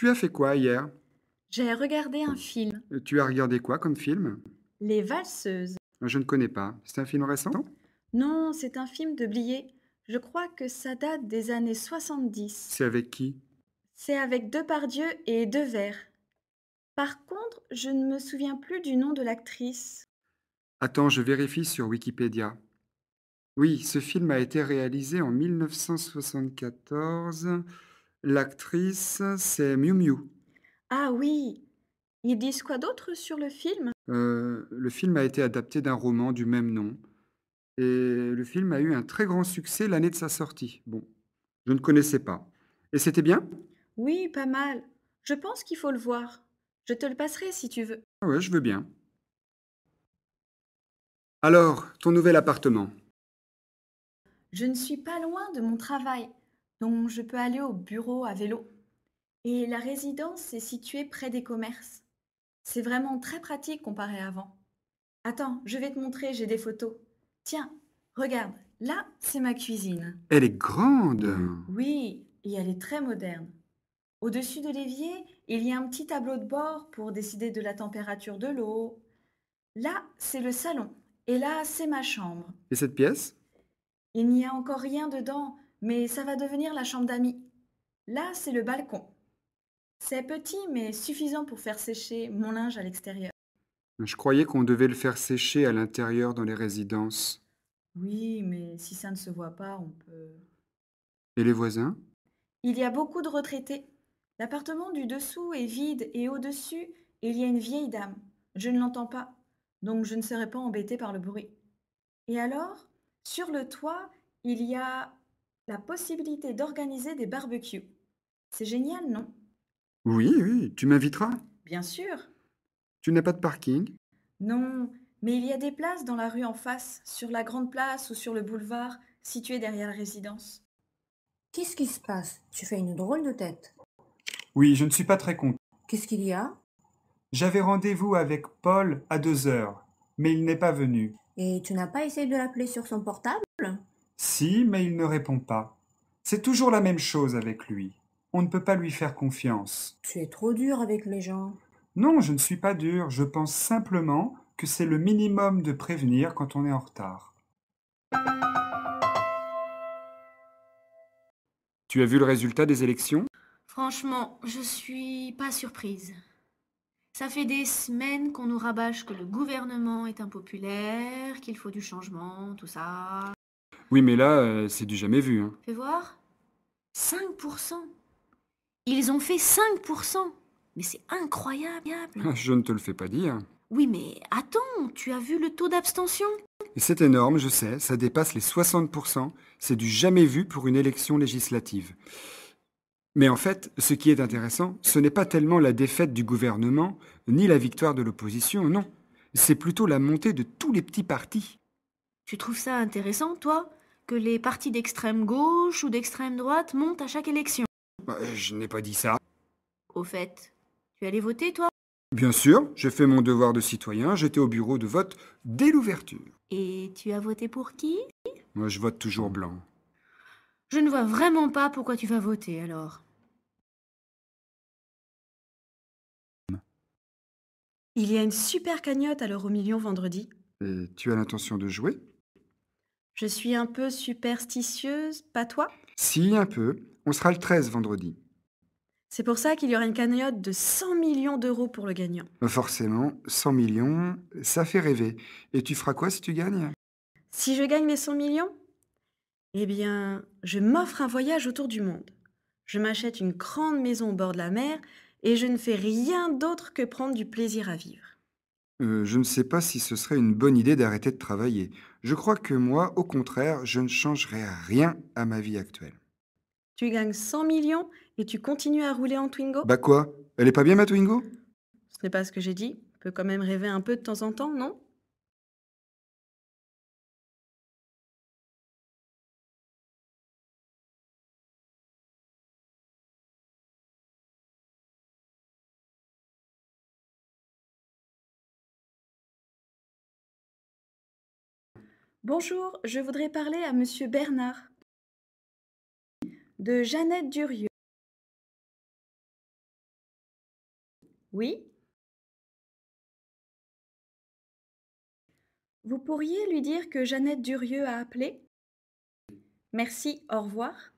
Tu as fait quoi hier? J'ai regardé un film, Tu as regardé quoi comme film? Les Valseuses. Je ne connais pas. C'est un film récent? Non, c'est un film de Blier. Je crois que ça date des années 70. C'est avec qui? C'est avec Depardieu et Devers. Par contre, je ne me souviens plus du nom de l'actrice. Attends, je vérifie sur Wikipédia. Oui, ce film a été réalisé en 1974. L'actrice, c'est Miu Miu. Ah oui, ils disent quoi d'autre sur le film? Le film a été adapté d'un roman du même nom et le film a eu un très grand succès l'année de sa sortie. Bon, je ne connaissais pas. Et c'était bien? Oui, pas mal. Je pense qu'il faut le voir. Je te le passerai si tu veux. Ah ouais, je veux bien. Alors, ton nouvel appartement? Je ne suis pas loin de mon travail, donc je peux aller au bureau à vélo. Et la résidence est située près des commerces. C'est vraiment très pratique comparé à avant. Attends, je vais te montrer, j'ai des photos. Tiens, regarde, là, c'est ma cuisine. Elle est grande. Oui, et elle est très moderne. Au-dessus de l'évier, il y a un petit tableau de bord pour décider de la température de l'eau. Là, c'est le salon. Et là, c'est ma chambre. Et cette pièce? Il n'y a encore rien dedans, mais ça va devenir la chambre d'amis. Là, c'est le balcon. C'est petit, mais suffisant pour faire sécher mon linge à l'extérieur. Je croyais qu'on devait le faire sécher à l'intérieur dans les résidences. Oui, mais si ça ne se voit pas, on peut. Et les voisins? Il y a beaucoup de retraités. L'appartement du dessous est vide et au-dessus, il y a une vieille dame. Je ne l'entends pas, donc je ne serai pas embêtée par le bruit. Et alors, sur le toit, il y a la possibilité d'organiser des barbecues. C'est génial, non? Oui, oui, tu m'inviteras. Bien sûr. Tu n'as pas de parking? Non, mais il y a des places dans la rue en face, sur la grande place ou sur le boulevard, situé derrière la résidence. Qu'est-ce qui se passe? Tu fais une drôle de tête. Oui, je ne suis pas très content. Qu'est-ce qu'il y a? J'avais rendez-vous avec Paul à 2 heures, mais il n'est pas venu. Et tu n'as pas essayé de l'appeler sur son portable? Si, mais il ne répond pas. C'est toujours la même chose avec lui. On ne peut pas lui faire confiance. Tu es trop dur avec les gens. Non, je ne suis pas dur, je pense simplement que c'est le minimum de prévenir quand on est en retard. Tu as vu le résultat des élections? Franchement, je suis pas surprise. Ça fait des semaines qu'on nous rabâche que le gouvernement est impopulaire, qu'il faut du changement, tout ça. Oui, mais là, c'est du jamais vu, hein. Fais voir. 5%. Ils ont fait 5%. Mais c'est incroyable. Je ne te le fais pas dire. Oui, mais attends, tu as vu le taux d'abstention? Et c'est énorme, je sais, ça dépasse les 60%. C'est du jamais vu pour une élection législative. Mais en fait, ce qui est intéressant, ce n'est pas tellement la défaite du gouvernement, ni la victoire de l'opposition, non. C'est plutôt la montée de tous les petits partis. Tu trouves ça intéressant, toi, que les partis d'extrême gauche ou d'extrême droite montent à chaque élection? Je n'ai pas dit ça. Au fait, tu allais voter, toi? Bien sûr, j'ai fait mon devoir de citoyen, j'étais au bureau de vote dès l'ouverture. Et tu as voté pour qui? Moi, je vote toujours blanc. Je ne vois vraiment pas pourquoi tu vas voter, alors. Il y a une super cagnotte à l'euro-million vendredi. Et tu as l'intention de jouer? Je suis un peu superstitieuse, pas toi? Si, un peu. On sera le 13 vendredi. C'est pour ça qu'il y aura une cagnotte de 100 millions d'euros pour le gagnant. Forcément, 100 millions, ça fait rêver. Et tu feras quoi si tu gagnes? Si je gagne les 100 millions, eh bien, je m'offre un voyage autour du monde. Je m'achète une grande maison au bord de la mer et je ne fais rien d'autre que prendre du plaisir à vivre. Je ne sais pas si ce serait une bonne idée d'arrêter de travailler. Je crois que moi, au contraire, je ne changerai rien à ma vie actuelle. Tu gagnes 100 millions et tu continues à rouler en Twingo? Bah quoi? Elle est pas bien ma Twingo? Ce n'est pas ce que j'ai dit. On peut quand même rêver un peu de temps en temps, non? Bonjour, je voudrais parler à Monsieur Bernard de Jeannette Durieux. Oui? Vous pourriez lui dire que Jeannette Durieux a appelé? Merci, au revoir.